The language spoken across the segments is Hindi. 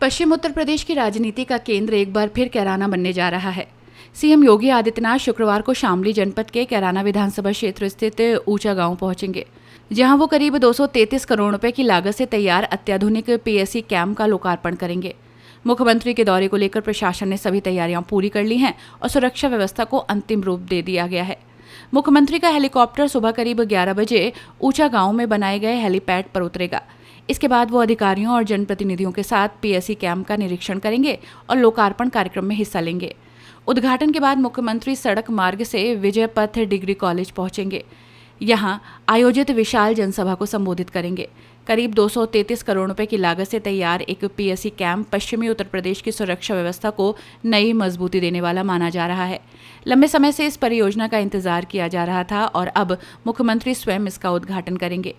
पश्चिम उत्तर प्रदेश की राजनीति का केंद्र एक बार फिर कैराना बनने जा रहा है। सीएम योगी आदित्यनाथ शुक्रवार को शामली जनपद के कैराना विधानसभा क्षेत्र स्थित ऊंचा गांव पहुंचेंगे, जहां वो करीब 233 करोड़ रुपए की लागत से तैयार अत्याधुनिक पीएससी कैंप का लोकार्पण करेंगे। मुख्यमंत्री के दौरे को लेकर प्रशासन ने सभी तैयारियां पूरी कर ली हैं और सुरक्षा व्यवस्था को अंतिम रूप दे दिया गया है। मुख्यमंत्री का हेलीकॉप्टर सुबह करीब 11 बजे ऊंचा गांव में बनाए गए हेलीपैड पर उतरेगा। इसके बाद वो अधिकारियों और जनप्रतिनिधियों के साथ पीएससी कैंप का निरीक्षण करेंगे और लोकार्पण कार्यक्रम में हिस्सा लेंगे। उद्घाटन के बाद मुख्यमंत्री सड़क मार्ग से विजय पथ डिग्री कॉलेज पहुंचेंगे। यहां आयोजित विशाल जनसभा को संबोधित करेंगे। करीब 233 करोड़ रुपए की लागत से तैयार एक पीएससी कैंप पश्चिमी उत्तर प्रदेश की सुरक्षा व्यवस्था को नई मजबूती देने वाला माना जा रहा है। लंबे समय से इस परियोजना का इंतजार किया जा रहा था और अब मुख्यमंत्री स्वयं इसका उद्घाटन करेंगे।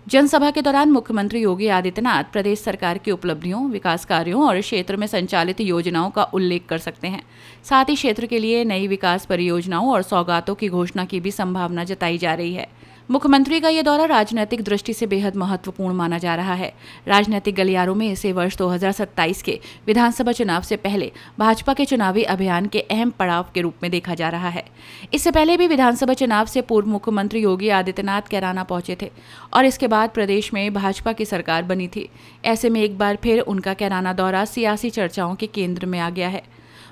जनसभा के दौरान मुख्यमंत्री योगी आदित्यनाथ प्रदेश सरकार की उपलब्धियों, विकास कार्यों और क्षेत्र में संचालित योजनाओं का उल्लेख कर सकते हैं। साथ ही क्षेत्र के लिए नई विकास परियोजनाओं और सौगातों की घोषणा की भी संभावना जताई जा रही है। मुख्यमंत्री का ये दौरा राजनीतिक दृष्टि से बेहद महत्वपूर्ण माना जा रहा है। राजनीतिक गलियारों में इसे वर्ष 2027 के विधानसभा चुनाव से पहले भाजपा के चुनावी अभियान के अहम पड़ाव के रूप में देखा जा रहा है। इससे पहले भी विधानसभा चुनाव से पूर्व मुख्यमंत्री योगी आदित्यनाथ कैराना पहुंचे थे और इसके बाद प्रदेश में भाजपा की सरकार बनी थी। ऐसे में एक बार फिर उनका कैराना दौरा सियासी चर्चाओं के केंद्र में आ गया है।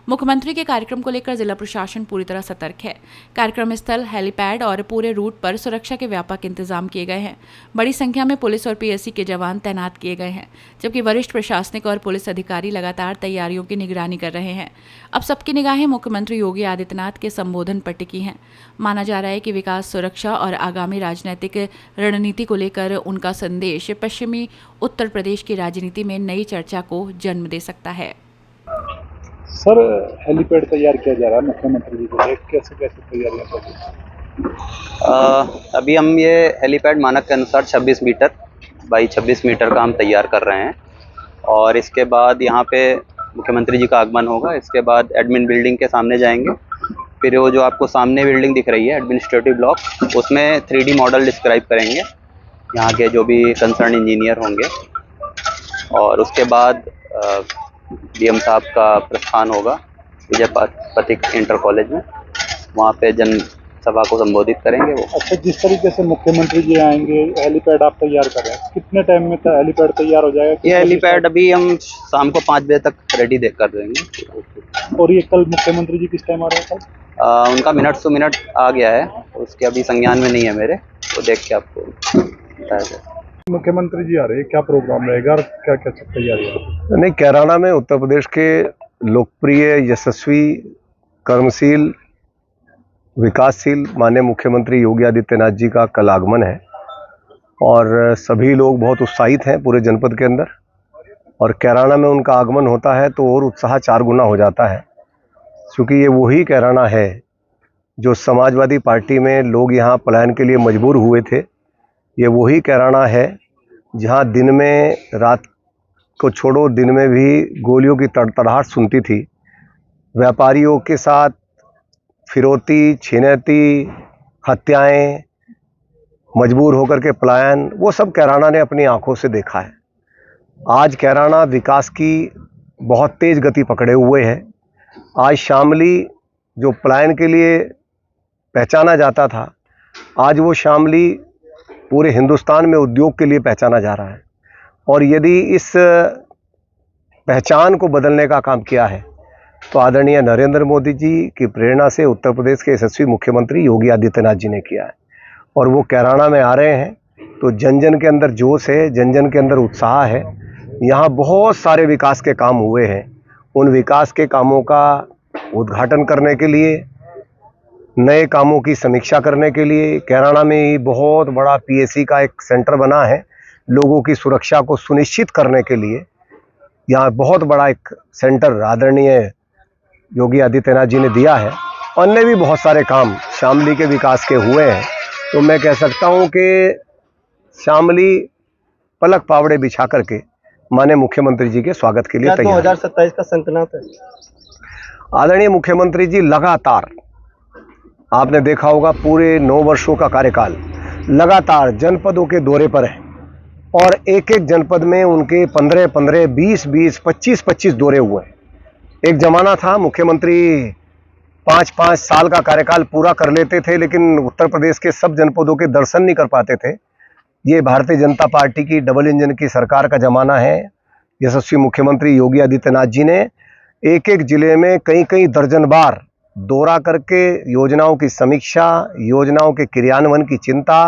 मुख्यमंत्री के कार्यक्रम को लेकर जिला प्रशासन पूरी तरह सतर्क है। कार्यक्रम स्थल, हेलीपैड और पूरे रूट पर सुरक्षा के व्यापक इंतजाम किए गए हैं। बड़ी संख्या में पुलिस और पीएससी के जवान तैनात किए गए हैं, जबकि वरिष्ठ प्रशासनिक और पुलिस अधिकारी लगातार तैयारियों की निगरानी कर रहे हैं। अब सबकी निगाहें मुख्यमंत्री योगी आदित्यनाथ के संबोधन पर टिकी हैं। माना जा रहा है कि विकास, सुरक्षा और आगामी राजनीतिक रणनीति को लेकर उनका संदेश पश्चिमी उत्तर प्रदेश की राजनीति में नई चर्चा को जन्म दे सकता है। सर, हेलीपैड तैयार किया जा रहा है मुख्यमंत्री जी को लेकर, कैसे तैयारियां कर रही हैं? अभी हम ये हेलीपैड मानक के अनुसार 26 मीटर बाई 26 मीटर का हम तैयार कर रहे हैं और इसके बाद यहाँ पे मुख्यमंत्री जी का आगमन होगा। इसके बाद एडमिन बिल्डिंग के सामने जाएंगे, फिर वो जो आपको सामने बिल्डिंग दिख रही है एडमिनिस्ट्रेटिव ब्लॉक, उसमें 3D मॉडल डिस्क्राइब करेंगे यहाँ के जो भी कंसर्न इंजीनियर होंगे और उसके बाद डीएम साहब का प्रस्थान होगा विजय पथिक इंटर कॉलेज में। वहाँ पे जनसभा को संबोधित करेंगे वो। अच्छा, जिस तरीके से मुख्यमंत्री जी आएंगे, हेलीपैड आप तैयार कर रहे हैं, कितने टाइम में हेलीपैड तैयार हो जाएगा? ये हेलीपैड अभी हम शाम को 5 बजे तक रेडी कर देंगे। और ये कल मुख्यमंत्री जी किस टाइम आ रहे हैं? कल उनका मिनट टू मिनट आ गया है, उसके अभी संज्ञान में नहीं है मेरे, तो देख के आपको बताया। मुख्यमंत्री जी आ रहे हैं, क्या प्रोग्राम रहेगा और क्या क्या तैयारी है? नहीं, कैराना में उत्तर प्रदेश के लोकप्रिय, यशस्वी, कर्मशील, विकासशील माननीय मुख्यमंत्री योगी आदित्यनाथ जी का कल आगमन है और सभी लोग बहुत उत्साहित हैं पूरे जनपद के अंदर। और कैराना में उनका आगमन होता है तो और उत्साह 4 गुना हो जाता है, क्योंकि ये वही कैराना है जो समाजवादी पार्टी में लोग यहाँ पलायन के लिए मजबूर हुए थे। ये वही कैराना है जहाँ दिन में, रात को छोड़ो, दिन में भी गोलियों की तड़तड़ाहट सुनती थी। व्यापारियों के साथ फिरौती, छिनैती, हत्याएं, मजबूर होकर के पलायन, वो सब कैराना ने अपनी आंखों से देखा है। आज कैराना विकास की बहुत तेज गति पकड़े हुए है। आज शामली जो पलायन के लिए पहचाना जाता था, आज वो शामली पूरे हिंदुस्तान में उद्योग के लिए पहचाना जा रहा है। और यदि इस पहचान को बदलने का काम किया है तो आदरणीय नरेंद्र मोदी जी की प्रेरणा से उत्तर प्रदेश के यशस्वी मुख्यमंत्री योगी आदित्यनाथ जी ने किया है। और वो कैराना में आ रहे हैं तो जन जन के अंदर जोश है, जन जन के अंदर उत्साह है। यहाँ बहुत सारे विकास के काम हुए हैं, उन विकास के कामों का उद्घाटन करने के लिए, नए कामों की समीक्षा करने के लिए कैराना में ही बहुत बड़ा पीएससी का एक सेंटर बना है। लोगों की सुरक्षा को सुनिश्चित करने के लिए यहाँ बहुत बड़ा एक सेंटर आदरणीय योगी आदित्यनाथ जी ने दिया है। अन्य भी बहुत सारे काम शामली के विकास के हुए हैं। तो मैं कह सकता हूँ कि शामली पलक पावड़े बिछा करके माननीय मुख्यमंत्री जी के स्वागत के लिए तैयार। 2027 का संकल्प है। आदरणीय मुख्यमंत्री जी लगातार, आपने देखा होगा, पूरे 9 वर्षों का कार्यकाल लगातार जनपदों के दौरे पर है और एक एक जनपद में उनके 15-15, 20-20, 25-25 दौरे हुए हैं। एक जमाना था मुख्यमंत्री 5-5 साल का कार्यकाल पूरा कर लेते थे, लेकिन उत्तर प्रदेश के सब जनपदों के दर्शन नहीं कर पाते थे। ये भारतीय जनता पार्टी की डबल इंजन की सरकार का जमाना है। यशस्वी मुख्यमंत्री योगी आदित्यनाथ जी ने एक एक जिले में कई दर्जन बार दौरा करके योजनाओं की समीक्षा, योजनाओं के क्रियान्वयन की चिंता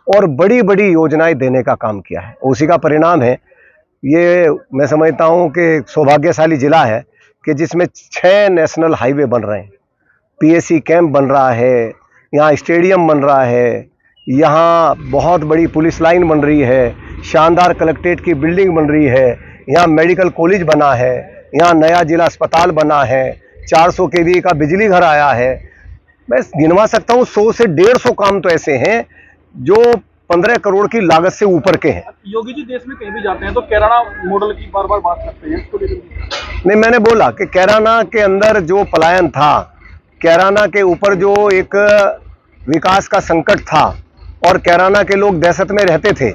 और बड़ी बड़ी योजनाएं देने का काम किया है। उसी का परिणाम है ये। मैं समझता हूं कि सौभाग्यशाली जिला है कि जिसमें 6 नेशनल हाईवे बन रहे हैं, पीएसी कैंप बन रहा है, यहाँ स्टेडियम बन रहा है, यहाँ बहुत बड़ी पुलिस लाइन बन रही है, शानदार कलेक्ट्रेट की बिल्डिंग बन रही है, यहाँ मेडिकल कॉलेज बना है, यहाँ नया जिला अस्पताल बना है, 400 केवी का बिजली घर आया है। मैं गिनवा सकता हूँ 100 से 150 काम तो ऐसे हैं जो 15 करोड़ की लागत से ऊपर के हैं। योगी जी देश में कहीं भी जाते हैं तो कैराना मॉडल की बार बार बात करते हैं, इसको लेकर नहीं, मैंने बोला कि कैराना के अंदर जो पलायन था, कैराना के ऊपर जो एक विकास का संकट था और कैराना के लोग दहशत में रहते थे।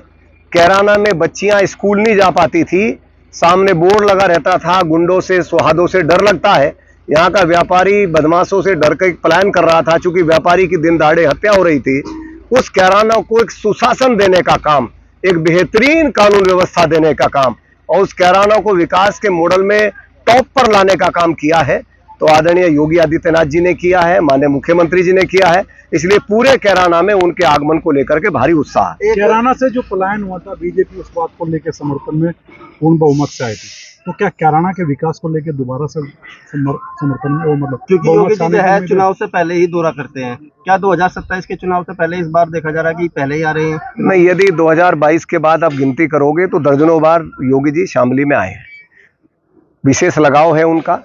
कैराना में बच्चियां स्कूल नहीं जा पाती थी, सामने बोर्ड लगा रहता था, गुंडों से सुहादों से डर लगता है। यहाँ का व्यापारी बदमाशों से डर के पलायन कर रहा था, चूंकि व्यापारी की दिन दहाड़े हत्या हो रही थी। उस कैराना को एक सुशासन देने का काम, एक बेहतरीन कानून व्यवस्था देने का काम और उस कैराना को विकास के मॉडल में टॉप पर लाने का काम किया है तो आदरणीय योगी आदित्यनाथ जी ने किया है, माननीय मुख्यमंत्री जी ने किया है। इसलिए पूरे कैराना में उनके आगमन को लेकर के भारी उत्साह है। कैराना से जो पलायन हुआ था, बीजेपी उस बात को लेकर समर्थन में पूर्ण बहुमत से आई थी, तो क्या कैराना के विकास को लेकर दोबारा से समर्थन में मतलब, क्योंकि योगी जी जो है चुनाव से पहले ही दौरा करते हैं, क्या 2027 के चुनाव से पहले इस बार देखा जा रहा है कि पहले ही आ रहे हैं? नहीं, यदि 2022 के बाद आप गिनती करोगे तो दर्जनों बार योगी जी शामली में आए हैं। विशेष लगाव है उनका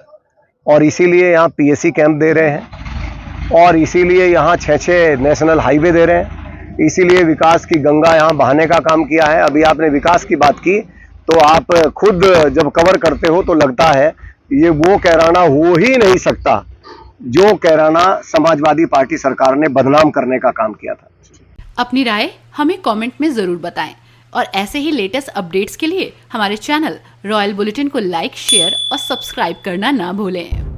और इसीलिए यहाँ पीएसी कैंप दे रहे हैं और इसीलिए यहाँ 6 नेशनल हाईवे दे रहे हैं, इसीलिए विकास की गंगा यहाँ बहाने का काम किया है। अभी आपने विकास की बात की तो आप खुद जब कवर करते हो तो लगता है ये वो कैराना हो ही नहीं सकता जो कैराना समाजवादी पार्टी सरकार ने बदनाम करने का काम किया था। अपनी राय हमें कमेंट में जरूर बताएं और ऐसे ही लेटेस्ट अपडेट्स के लिए हमारे चैनल रॉयल बुलेटिन को लाइक, शेयर और सब्सक्राइब करना ना भूलें।